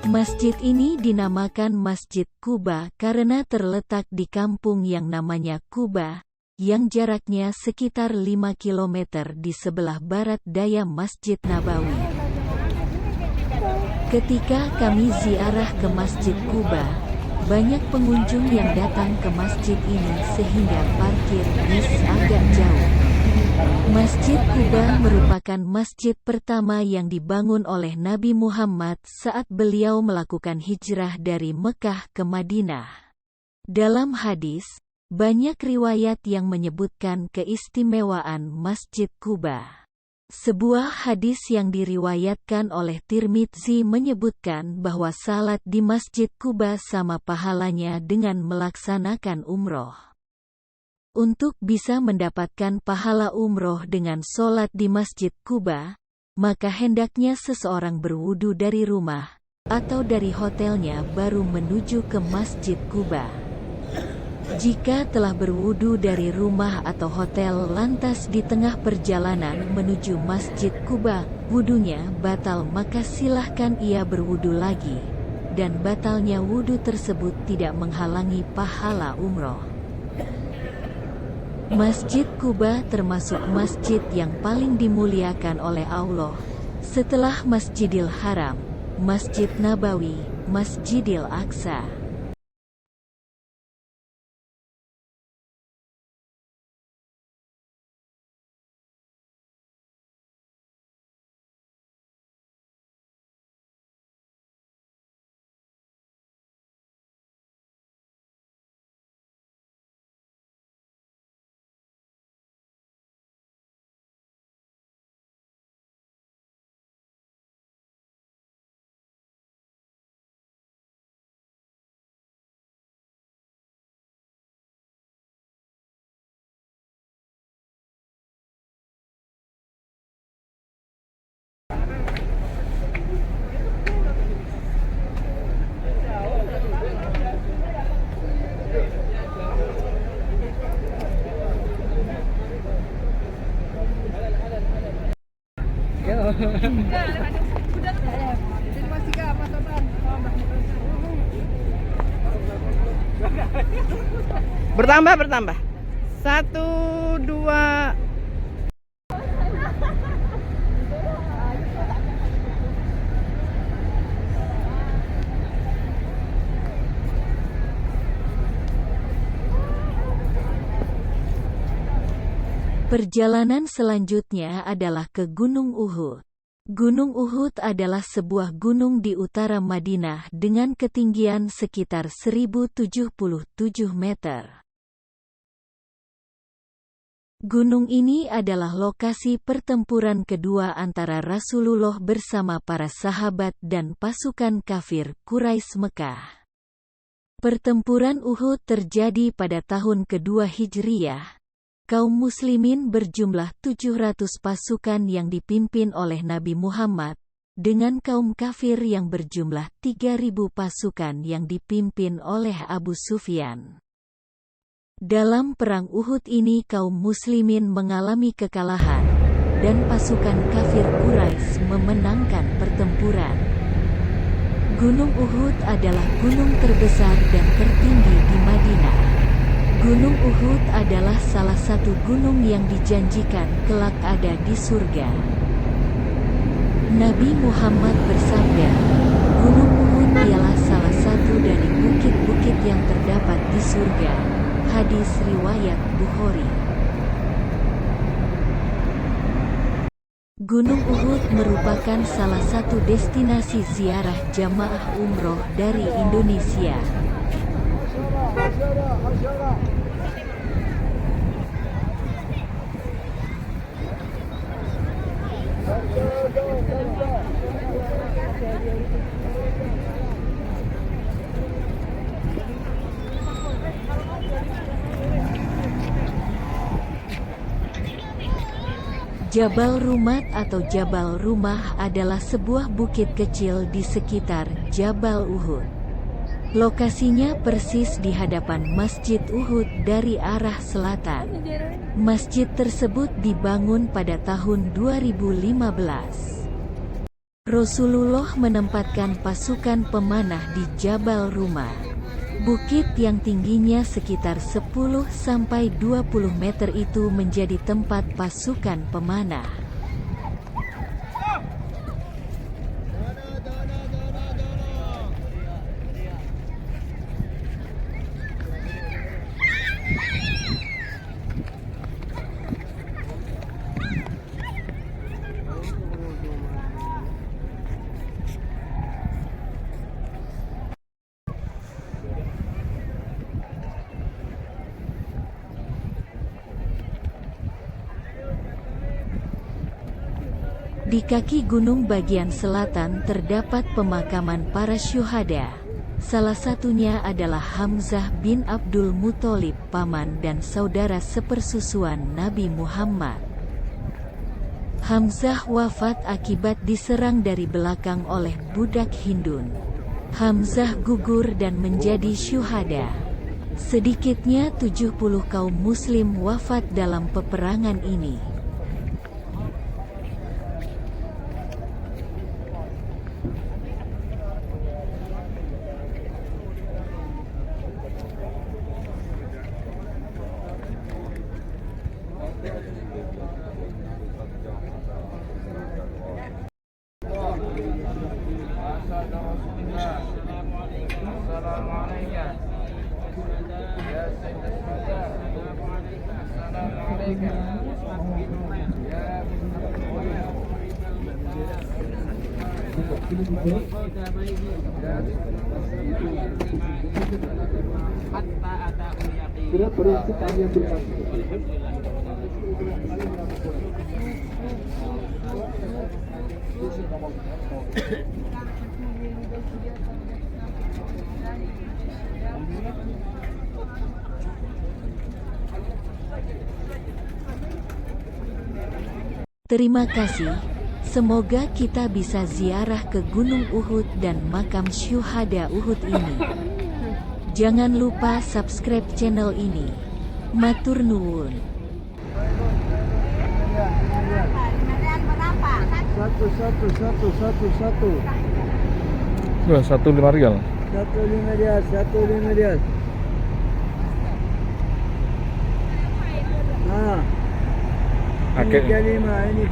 Masjid ini dinamakan Masjid Quba karena terletak di kampung yang namanya Quba, yang jaraknya sekitar 5 km di sebelah barat daya Masjid Nabawi. Ketika kami ziarah ke Masjid Quba, banyak pengunjung yang datang ke masjid ini sehingga parkir bis agak jauh. Masjid Quba merupakan masjid pertama yang dibangun oleh Nabi Muhammad saat beliau melakukan hijrah dari Mekah ke Madinah. Dalam hadis, banyak riwayat yang menyebutkan keistimewaan Masjid Quba. Sebuah hadis yang diriwayatkan oleh Tirmidzi menyebutkan bahwa salat di Masjid Quba sama pahalanya dengan melaksanakan umroh. Untuk bisa mendapatkan pahala umroh dengan sholat di Masjid Quba, maka hendaknya seseorang berwudu dari rumah, atau dari hotelnya baru menuju ke Masjid Quba. Jika telah berwudu dari rumah atau hotel lantas di tengah perjalanan menuju Masjid Quba, wudunya batal maka silahkan ia berwudu lagi, dan batalnya wudu tersebut tidak menghalangi pahala umroh. Masjid Quba termasuk masjid yang paling dimuliakan oleh Allah, setelah Masjidil Haram, Masjid Nabawi, Masjidil Aqsa. Bertambah. 1, 2. Perjalanan selanjutnya adalah ke Gunung Uhud. Gunung Uhud adalah sebuah gunung di utara Madinah dengan ketinggian sekitar 1077 meter. Gunung ini adalah lokasi pertempuran kedua antara Rasulullah bersama para sahabat dan pasukan kafir Quraisy Mekah. Pertempuran Uhud terjadi pada tahun kedua Hijriyah. Kaum muslimin berjumlah 700 pasukan yang dipimpin oleh Nabi Muhammad, dengan kaum kafir yang berjumlah 3.000 pasukan yang dipimpin oleh Abu Sufyan. Dalam perang Uhud ini kaum muslimin mengalami kekalahan, dan pasukan kafir Quraisy memenangkan pertempuran. Gunung Uhud adalah gunung terbesar dan tertinggi di Madinah. Gunung Uhud adalah salah satu gunung yang dijanjikan kelak ada di surga. Nabi Muhammad bersabda, Gunung Uhud ialah salah satu dari bukit-bukit yang terdapat di surga. Hadis riwayat Bukhari. Gunung Uhud merupakan salah satu destinasi ziarah jamaah umroh dari Indonesia. Jabal Rumat atau Jabal Rumah adalah sebuah bukit kecil di sekitar Jabal Uhud. Lokasinya persis di hadapan Masjid Uhud dari arah selatan. Masjid tersebut dibangun pada tahun 2015. Rasulullah menempatkan pasukan pemanah di Jabal Rumah. Bukit yang tingginya sekitar 10-20 meter itu menjadi tempat pasukan pemanah. Di kaki gunung bagian selatan terdapat pemakaman para syuhada. Salah satunya adalah Hamzah bin Abdul Muthalib, paman dan saudara sepersusuan Nabi Muhammad. Hamzah wafat akibat diserang dari belakang oleh budak Hindun. Hamzah gugur dan menjadi syuhada. Sedikitnya 70 kaum muslim wafat dalam peperangan ini. Terima kasih. Semoga kita bisa ziarah ke Gunung Uhud dan makam syuhada Uhud ini. Jangan lupa subscribe channel ini. Matur nuwun. Satu. Wah, 1 rial. 1 rial. Nah, ini Oke. kelima, ini